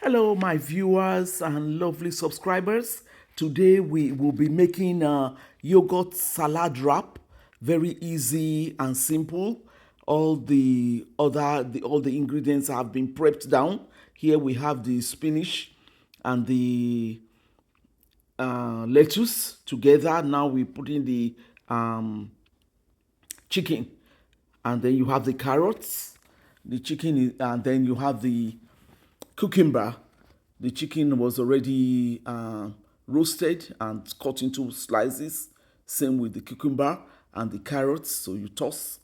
Hello, my viewers and lovely subscribers. Today we will be making a yogurt salad wrap. Very easy and simple. All the ingredients have been prepped down. Here we have the spinach and the lettuce together. Now we put in the chicken, and then you have the carrots, the chicken, and then you have the cucumber. The chicken was already roasted and cut into slices. Same with the cucumber and the carrots. So you toss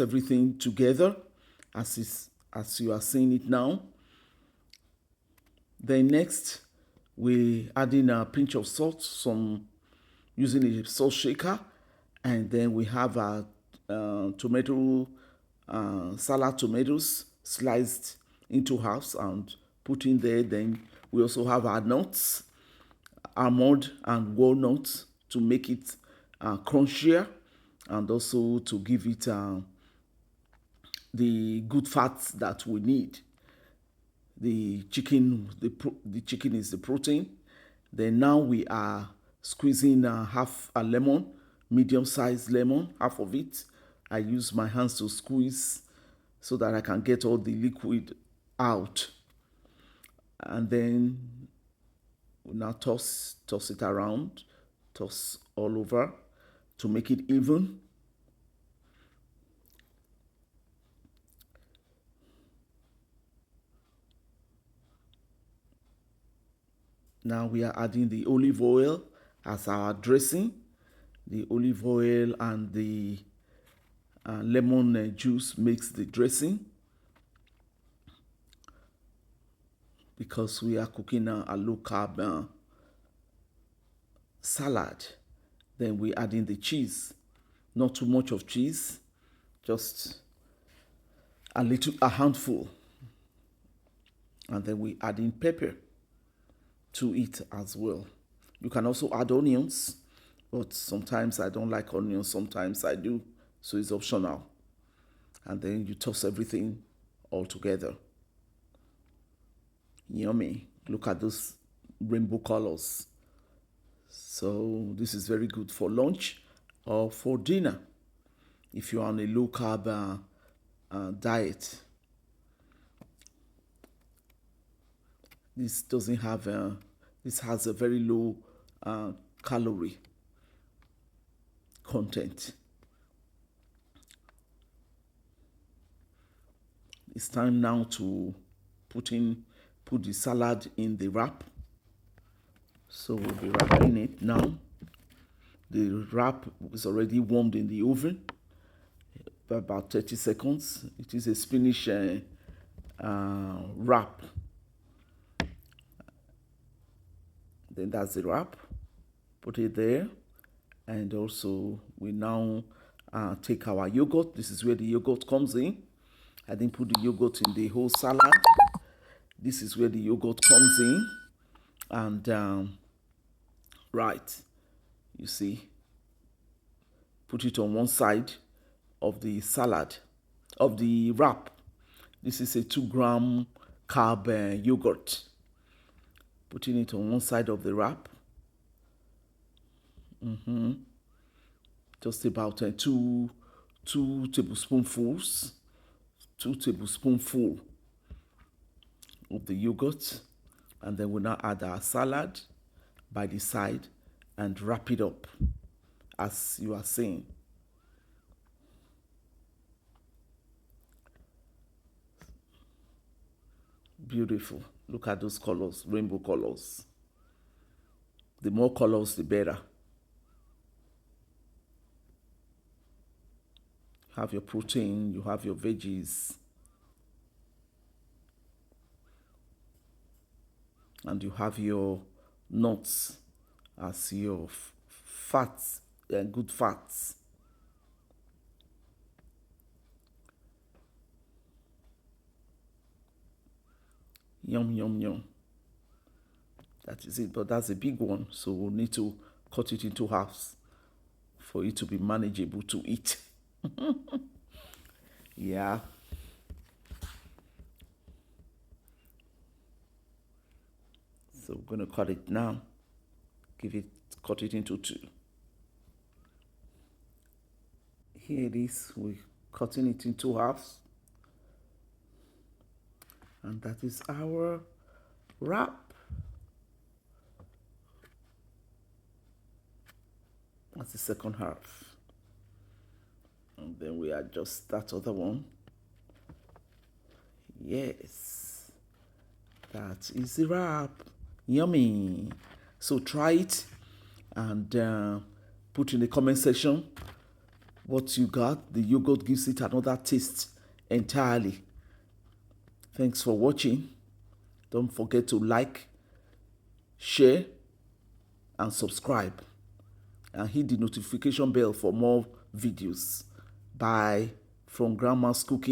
everything together as you are seeing it now. Then next, we add in a pinch of salt, some using a salt shaker, and then we have our tomato salad tomatoes sliced into halves and put in there. Then we also have our nuts, almond and walnuts, to make it crunchier and also to give it the good fats that we need. The chicken is the protein. Then now we are squeezing half a lemon, medium-sized lemon, half of it. I use my hands to squeeze so that I can get all the liquid out. And then we now toss it around, toss all over to make it even. Now we are adding the olive oil as our dressing. The olive oil and the lemon juice makes the dressing, because we are cooking a low carb salad. Then we add in the cheese. Not too much of cheese, just a handful. And then we add in pepper to it as well. You can also add onions, but sometimes I don't like onions, sometimes I do, so it's optional. And then you toss everything all together. Yummy. Look at those rainbow colors. So this is very good for lunch or for dinner if you're on a low carb diet. This doesn't have this has a very low calorie content. It's time now to put the salad in the wrap. So we'll be wrapping it now. The wrap is already warmed in the oven for about 30 seconds. It is a spinach wrap. Then that's the wrap. Put it there. And also we now take our yogurt. This is where the yogurt comes in. I didn't put the yogurt in the whole salad. This is where the yogurt comes in. And right, you see, put it on one side of the salad, of the wrap. This is a 2-gram carb yogurt. Putting it on one side of the wrap. Just about two tablespoonfuls, 2 tablespoonfuls of the yogurt. And then we'll now add our salad by the side and wrap it up as you are seeing. Beautiful. Look at those colors, rainbow colors. The more colors, the better. You have your protein, you have your veggies, and you have your nuts as your fats, good fats. Yum, yum, yum. That is it, but that's a big one, so we'll need to cut it into halves for it to be manageable to eat. Yeah. So we're going to cut it now. Cut it into two. Here it is. We're cutting it into halves. And that is our wrap. That's the second half. And then we adjust that other one. Yes, that is the wrap. Yummy. So try it and put in the comment section what you got. The yogurt gives it another taste entirely. Thanks for watching. Don't forget to like, share, and subscribe. And hit the notification bell for more videos. Bye from Grandma's Cooking.